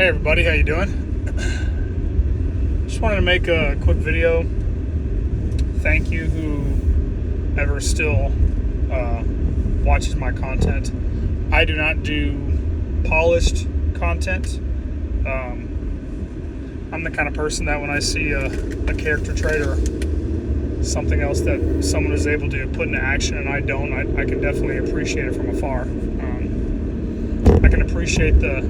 Hey everybody, how you doing? Just wanted to make a quick video. Thank you whoever still watches my content. I do not do polished content. I'm the kind of person that when I see a character trait or something else that someone is able to put into action and I don't, I can definitely appreciate it from afar. I can appreciate the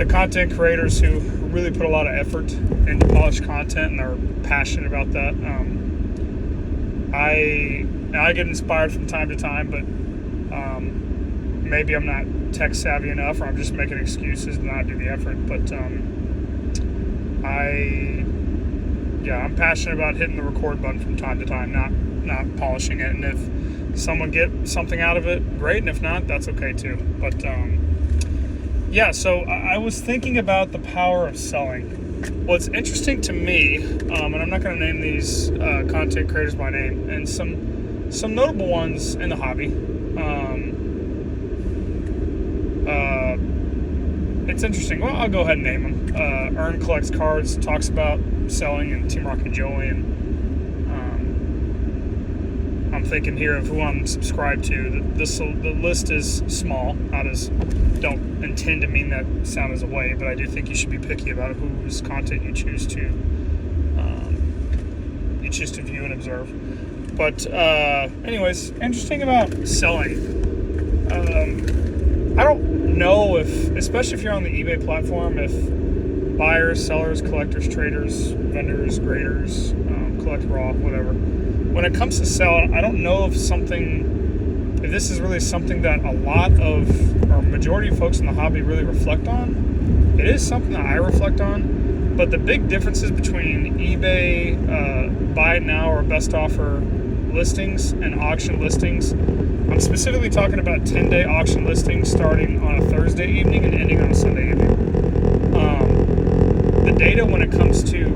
content creators who really put a lot of effort into polished content and are passionate about that. I get inspired from time to time, but maybe I'm not tech savvy enough, or I'm just making excuses to not do the effort. But I'm passionate about hitting the record button from time to time, not polishing it. And if someone get something out of it, great, and if not, that's okay too. But so I was thinking about the power of selling. What's interesting to me, and I'm not going to name these content creators by name, and some notable ones in the hobby. It's interesting. Well, I'll go ahead and name them. Earn Collects Cards talks about selling, and Team Rocket Joey, and I'm thinking here of who I'm subscribed to. The list is small. Don't intend to mean that sound as a way, but I do think you should be picky about whose content you choose to view and observe. But anyways, interesting about selling. I don't know if, especially if you're on the eBay platform, if buyers, sellers, collectors, traders, vendors, graders, collect raw, whatever. When it comes to sell, I don't know if this is really something that a lot of, or majority of folks in the hobby really reflect on. It is something that I reflect on, but the big differences between eBay, buy it now or best offer listings and auction listings, I'm specifically talking about 10-day auction listings starting on a Thursday evening and ending on a Sunday evening. The data when it comes to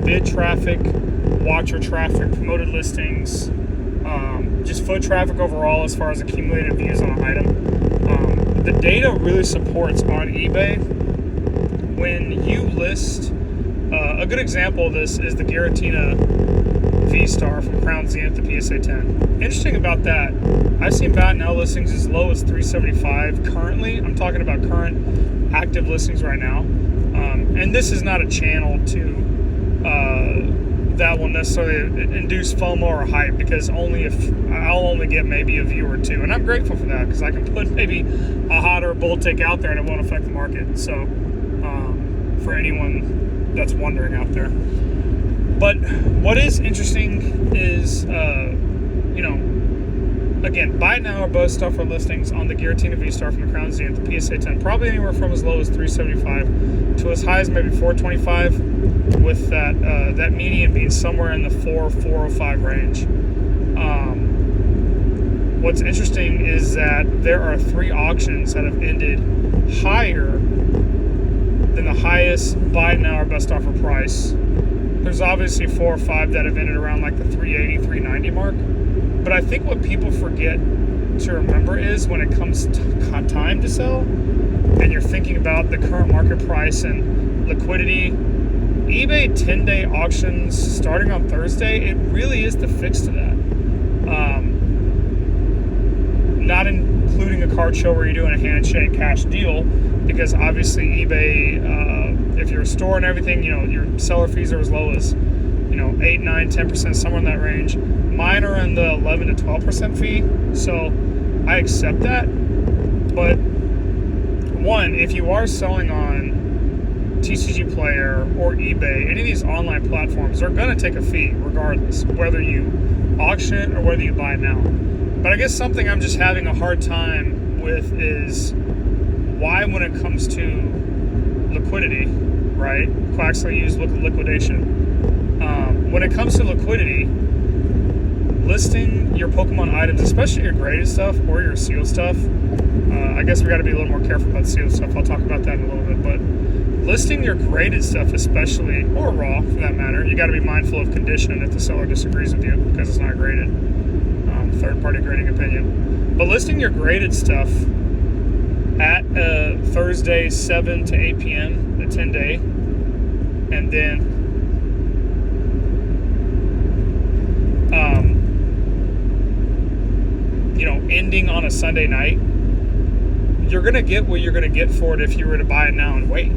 bid traffic, watcher traffic, promoted listings, just foot traffic overall as far as accumulated views on an item. The data really supports on eBay when you list. A good example of this is the Giratina V-Star from Crown Zenith to PSA 10. Interesting about that, I've seen bat now listings as low as $375 currently. I'm talking about current active listings right now. And this is not a channel to that will necessarily induce FOMO or hype, because I'll only get maybe a view or two, and I'm grateful for that because I can put maybe a hot or a bull tick out there and it won't affect the market. So for anyone that's wondering out there. But what is interesting is again, buy now or bust offer listings on the Giratina V-Star from the Crown Zenith, the PSA 10, probably anywhere from as low as $375 to as high as maybe $425, with that median being somewhere in the $405 range. What's interesting is that there are 3 auctions that have ended higher than the highest buy now or best offer price. There's obviously 4 or 5 that have ended around like the $380, $390 mark. But I think what people forget to remember is when it comes to time to sell, and you're thinking about the current market price and liquidity, eBay 10-day auctions starting on Thursday, it really is the fix to that. Not including a card show where you're doing a handshake cash deal, because obviously eBay, if you're a store and everything, your seller fees are as low as 8, 9, 10%, somewhere in that range. Mine are in the 11 to 12% fee, so I accept that. But one, if you are selling on TCG Player or eBay, any of these online platforms, they're going to take a fee regardless, whether you auction or whether you buy now. But I guess something I'm just having a hard time with is why, when it comes to liquidity, right? Quaxley used liquidation. When it comes to liquidity, listing your Pokemon items, especially your graded stuff or your sealed stuff, I guess we got to be a little more careful about sealed stuff. I'll talk about that in a little bit. But listing your graded stuff, especially, or raw for that matter, you got to be mindful of condition if the seller disagrees with you because it's not graded. Third-party grading opinion. But listing your graded stuff at a Thursday 7 to 8 p.m., the 10-day, and then ending on a Sunday night, you're going to get what you're going to get for it if you were to buy it now and wait.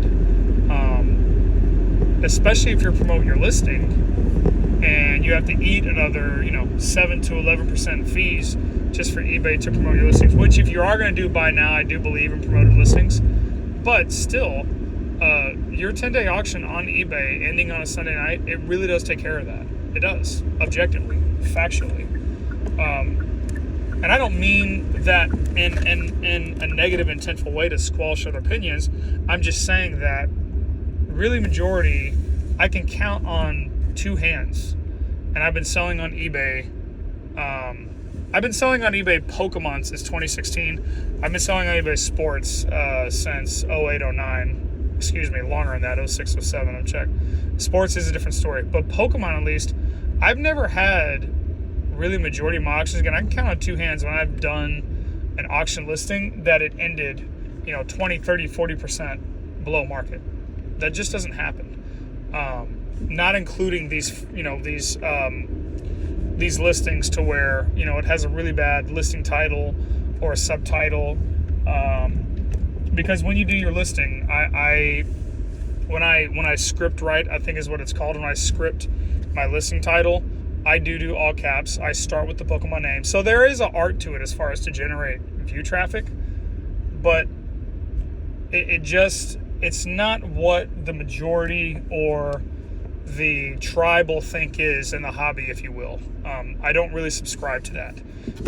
Especially if you're promoting your listing and you have to eat another, 7 to 11% fees just for eBay to promote your listings, which if you are going to do buy now, I do believe in promoted listings. But still, your 10-day auction on eBay ending on a Sunday night, it really does take care of that. It does, objectively, factually. And I don't mean that in a negative, intentful way to squelch other opinions. I'm just saying that really majority, I can count on two hands. And I've been selling on eBay. I've been selling on eBay Pokemon since 2016. I've been selling on eBay Sports since 08, 09. Excuse me, longer than that, 06, 07, I'm checked. Sports is a different story. But Pokemon, at least, I've never had really majority of my auctions. Again, I can count on two hands when I've done an auction listing that it ended, 20, 30, 40% below market. That just doesn't happen. Not including these listings to where, it has a really bad listing title or a subtitle. Because when you do your listing, when I script write, I think is what it's called, when I script my listing title, I do all caps. I start with the Pokemon name. So there is an art to it as far as to generate view traffic, but it's not what the majority or the tribal think is in the hobby, if you will. I don't really subscribe to that,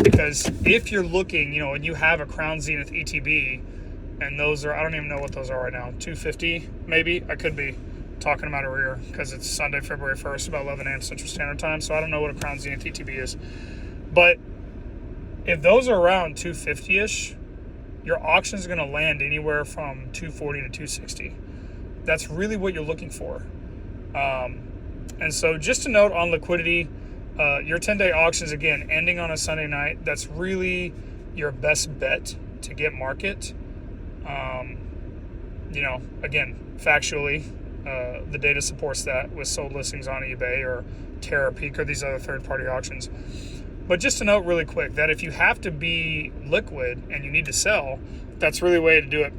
because if you're looking, and you have a Crown Zenith ETB, and those are, I don't even know what those are right now, 250 maybe. I could be talking about a rear because it's Sunday, February 1st, about 11 a.m. Central Standard Time, so I don't know what a Crown Zenith ETB is. But if those are around 250-ish, your auction is going to land anywhere from 240 to 260. That's really what you're looking for. And so just a note on liquidity, your 10-day auctions, again, ending on a Sunday night, that's really your best bet to get market. Again, factually, the data supports that with sold listings on eBay or TerraPeak or these other third-party auctions. But just to note really quick that if you have to be liquid and you need to sell, that's really a way to do it.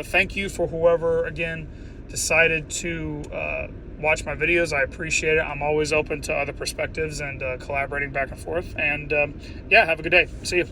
Thank you for whoever, again, decided to watch my videos. I appreciate it. I'm always open to other perspectives and collaborating back and forth. And have a good day. See you.